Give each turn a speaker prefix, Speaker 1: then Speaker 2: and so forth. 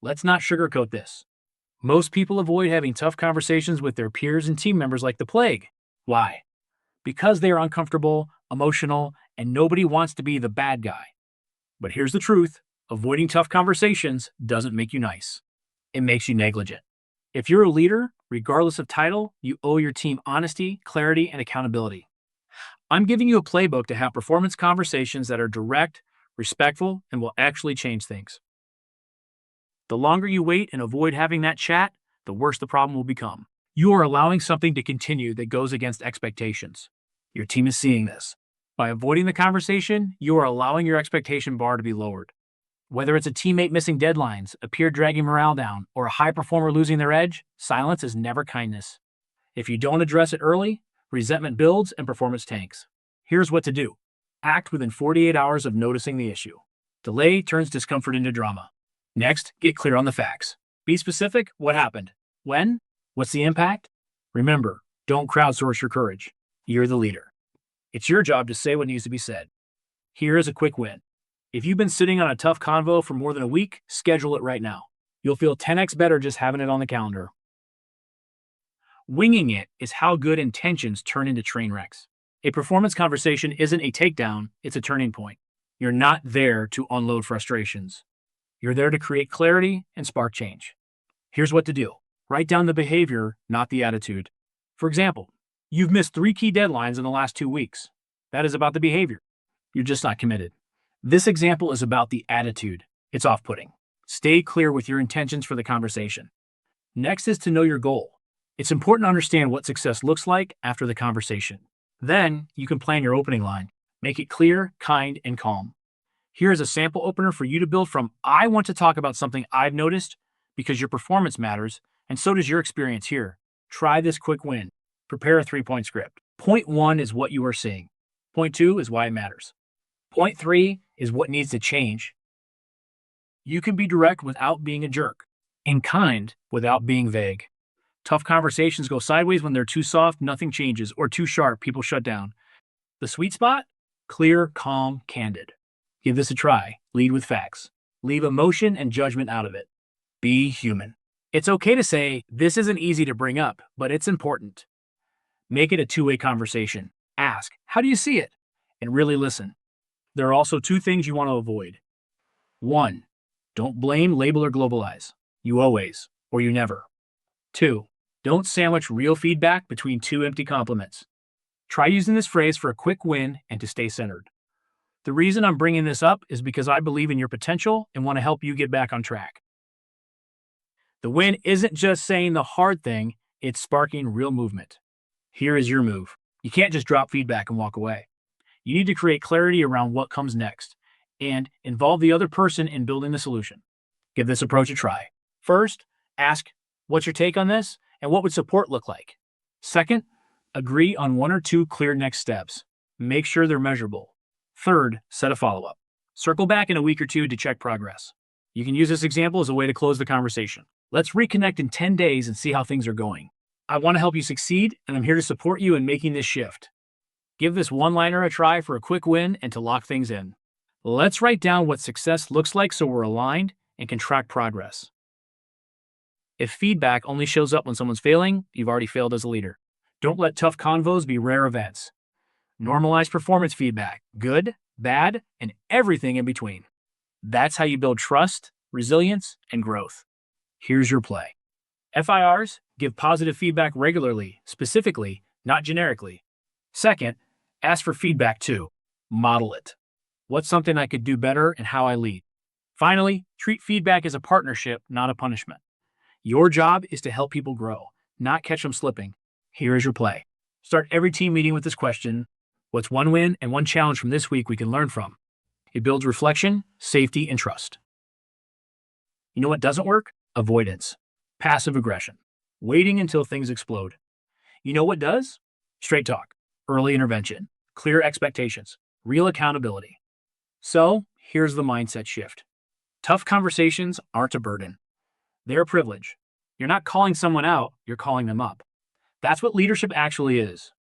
Speaker 1: Let's not sugarcoat this. Most people avoid having tough conversations with their peers and team members like the plague. Why? Because they are uncomfortable, emotional, and nobody wants to be the bad guy. But here's the truth. Avoiding tough conversations doesn't make you nice. It makes you negligent. If you're a leader, regardless of title, you owe your team honesty, clarity, and accountability. I'm giving you a playbook to have performance conversations that are direct, respectful, and will actually change things. The longer you wait and avoid having that chat, the worse the problem will become. You are allowing something to continue that goes against expectations. Your team is seeing this. By avoiding the conversation, you are allowing your expectation bar to be lowered. Whether it's a teammate missing deadlines, a peer dragging morale down, or a high performer losing their edge, silence is never kindness. If you don't address it early, resentment builds and performance tanks. Here's what to do. Act within 48 hours of noticing the issue. Delay turns discomfort into drama. Next, get clear on the facts. Be specific. What happened? When? What's the impact? Remember, don't crowdsource your courage. You're the leader. It's your job to say what needs to be said. Here is a quick win. If you've been sitting on a tough convo for more than a week, schedule it right now. You'll feel 10x better just having it on the calendar. Winging it is how good intentions turn into train wrecks. A performance conversation isn't a takedown, it's a turning point. You're not there to unload frustrations. You're there to create clarity and spark change. Here's what to do. Write down the behavior, not the attitude. For example, you've missed 3 key deadlines in the last 2 weeks. That is about the behavior. You're just not committed. This example is about the attitude. It's off-putting. Stay clear with your intentions for the conversation. Next is to know your goal. It's important to understand what success looks like after the conversation. Then you can plan your opening line. Make it clear, kind, and calm. Here is a sample opener for you to build from. I want to talk about something I've noticed because your performance matters, and so does your experience here. Try this quick win. Prepare a 3-point script. Point 1 is what you are seeing. Point 2 is why it matters. Point 3 is what needs to change. You can be direct without being a jerk, and kind without being vague. Tough conversations go sideways when they're too soft, nothing changes, or too sharp, people shut down. The sweet spot? Clear, calm, candid. Give this a try. Lead with facts. Leave emotion and judgment out of it. Be human. It's okay to say, this isn't easy to bring up, but it's important. Make it a two-way conversation. Ask, how do you see it? And really listen. There are also 2 things you want to avoid. 1, don't blame, label, or globalize. You always, or you never. 2, don't sandwich real feedback between 2 empty compliments. Try using this phrase for a quick win and to stay centered. The reason I'm bringing this up is because I believe in your potential and want to help you get back on track. The win isn't just saying the hard thing, it's sparking real movement. Here is your move. You can't just drop feedback and walk away. You need to create clarity around what comes next and involve the other person in building the solution. Give this approach a try. First, ask, what's your take on this and what would support look like? Second, agree on 1 or 2 clear next steps. Make sure they're measurable. Third, set a follow-up. Circle back in a week or 2 to check progress. You can use this example as a way to close the conversation. Let's reconnect in 10 days and see how things are going. I want to help you succeed, and I'm here to support you in making this shift. Give this one-liner a try for a quick win and to lock things in. Let's write down what success looks like so we're aligned and can track progress. If feedback only shows up when someone's failing, you've already failed as a leader. Don't let tough convos be rare events. Normalize performance feedback, good, bad, and everything in between. That's how you build trust, resilience, and growth. Here's your play. FIRs, give positive feedback regularly, specifically, not generically. Second, ask for feedback too. Model it. What's something I could do better and how I lead? Finally, treat feedback as a partnership, not a punishment. Your job is to help people grow, not catch them slipping. Here is your play. Start every team meeting with this question. What's one win and one challenge from this week we can learn from? It builds reflection, safety, and trust. You know what doesn't work? Avoidance. Passive aggression. Waiting until things explode. You know what does? Straight talk. Early intervention. Clear expectations. Real accountability. So, here's the mindset shift. Tough conversations aren't a burden. They're a privilege. You're not calling someone out, you're calling them up. That's what leadership actually is.